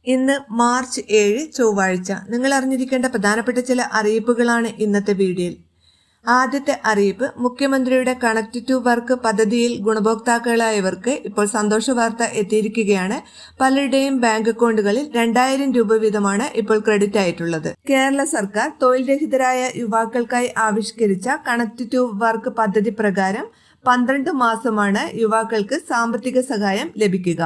ഇന്ന് മാർച്ച് 7 ചൊവ്വാഴ്ച. നിങ്ങൾ അറിഞ്ഞിരിക്കേണ്ട പ്രധാനപ്പെട്ട ചില അറിയിപ്പുകളാണ് ഇന്നത്തെ വീഡിയോയിൽ. ആദ്യത്തെ അറിയിപ്പ്, മുഖ്യമന്ത്രിയുടെ കണക്ട് ടു വർക്ക് പദ്ധതിയിൽ ഗുണഭോക്താക്കളായവർക്ക് ഇപ്പോൾ സന്തോഷ വാർത്ത എത്തിയിരിക്കുകയാണ്. പലരുടെയും ബാങ്ക് അക്കൗണ്ടുകളിൽ 2000 രൂപ വീതമാണ് ഇപ്പോൾ ക്രെഡിറ്റ് ആയിട്ടുള്ളത്. കേരള സർക്കാർ തൊഴിൽ രഹിതരായ യുവാക്കൾക്കായി ആവിഷ്കരിച്ച കണക്ട് ടു വർക്ക് പദ്ധതി പ്രകാരം 12 മാസമാണ് യുവാക്കൾക്ക് സാമ്പത്തിക സഹായം ലഭിക്കുക.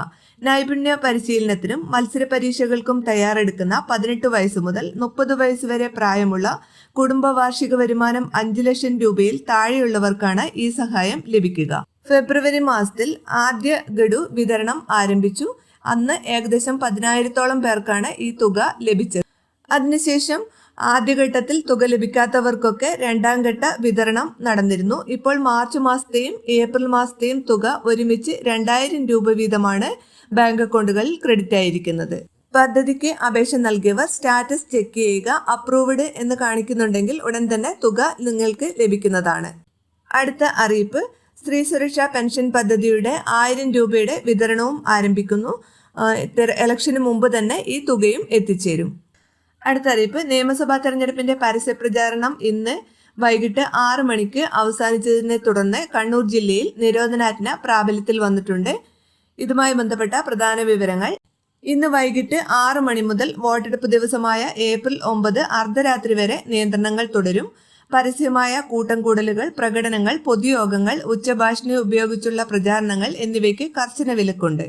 നൈപുണ്യ പരിശീലനത്തിനും മത്സര പരീക്ഷകൾക്കും തയ്യാറെടുക്കുന്ന 18 വയസ്സ് മുതൽ 30 വയസ്സ് വരെ പ്രായമുള്ള കുടുംബ വാർഷിക വരുമാനം 5 ലക്ഷം രൂപയിൽ താഴെയുള്ളവർക്കാണ് ഈ സഹായം ലഭിക്കുക. ഫെബ്രുവരി മാസത്തിൽ ആദ്യ ഗഡു വിതരണം ആരംഭിച്ചു. അന്ന് ഏകദേശം 10,000-ഓളം പേർക്കാണ് ഈ തുക ലഭിച്ചത്. അതിനുശേഷം ആദ്യഘട്ടത്തിൽ തുക ലഭിക്കാത്തവർക്കൊക്കെ രണ്ടാം ഘട്ട വിതരണം നടന്നിരുന്നു. ഇപ്പോൾ മാർച്ച് മാസത്തെയും ഏപ്രിൽ മാസത്തെയും തുക ഒരുമിച്ച് 2000 രൂപ വീതമാണ് ബാങ്ക് അക്കൗണ്ടുകളിൽ ക്രെഡിറ്റ് ആയിരിക്കുന്നത്. പദ്ധതിക്ക് അപേക്ഷ നൽകിയവർ സ്റ്റാറ്റസ് ചെക്ക് ചെയ്യുക. അപ്രൂവ്ഡ് എന്ന് കാണിക്കുന്നുണ്ടെങ്കിൽ ഉടൻ തന്നെ തുക നിങ്ങൾക്ക് ലഭിക്കുന്നതാണ്. അടുത്ത അറിയിപ്പ്, സ്ത്രീ സുരക്ഷാ പെൻഷൻ പദ്ധതിയുടെ 1000 രൂപയുടെ വിതരണവും ആരംഭിക്കുന്നു. ഇലക്ഷന് മുമ്പ് തന്നെ ഈ തുകയും എത്തിച്ചേരും. അടുത്ത അറിയിപ്പ്, നിയമസഭാ തെരഞ്ഞെടുപ്പിന്റെ പരസ്യ പ്രചാരണം ഇന്ന് വൈകിട്ട് 6 മണിക്ക് അവസാനിച്ചതിനെ തുടർന്ന് കണ്ണൂർ ജില്ലയിൽ നിരോധനാജ്ഞ പ്രാബല്യത്തിൽ വന്നിട്ടുണ്ട്. ഇതുമായി ബന്ധപ്പെട്ട പ്രധാന വിവരങ്ങൾ, ഇന്ന് വൈകിട്ട് 6 മണി മുതൽ വോട്ടെടുപ്പ് ദിവസമായ ഏപ്രിൽ 9 അർദ്ധരാത്രി വരെ നിയന്ത്രണങ്ങൾ തുടരും. പരസ്യമായ കൂട്ടം കൂടലുകൾ, പ്രകടനങ്ങൾ, പൊതുയോഗങ്ങൾ, ഉച്ചഭാഷിണി ഉപയോഗിച്ചുള്ള പ്രചാരണങ്ങൾ എന്നിവയ്ക്ക് കർശന വിലക്കുണ്ട്.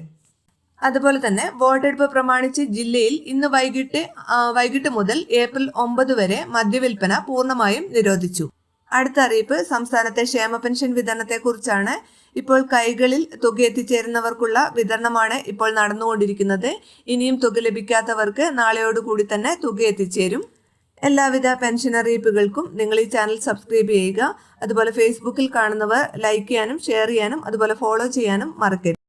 അതുപോലെ തന്നെ വോട്ടെടുപ്പ് പ്രമാണിച്ച് ജില്ലയിൽ ഇന്ന് വൈകിട്ട് മുതൽ ഏപ്രിൽ 9 വരെ മദ്യവിൽപ്പന പൂർണ്ണമായും നിരോധിച്ചു. അടുത്ത അറിയിപ്പ്, സംസ്ഥാനത്തെ ക്ഷേമ പെൻഷൻ വിതരണത്തെ കുറിച്ചാണ്. ഇപ്പോൾ കൈകളിൽ തുക എത്തിച്ചേരുന്നവർക്കുള്ള വിതരണമാണ് ഇപ്പോൾ നടന്നുകൊണ്ടിരിക്കുന്നത്. ഇനിയും തുക ലഭിക്കാത്തവർക്ക് നാളെയോടുകൂടി തന്നെ തുക എത്തിച്ചേരും. എല്ലാവിധ പെൻഷൻ അറിയിപ്പുകൾക്കും നിങ്ങൾ ഈ ചാനൽ സബ്സ്ക്രൈബ് ചെയ്യുക. അതുപോലെ ഫേസ്ബുക്കിൽ കാണുന്നവർ ലൈക്ക് ചെയ്യാനും ഷെയർ ചെയ്യാനും അതുപോലെ ഫോളോ ചെയ്യാനും മറക്കരുത്.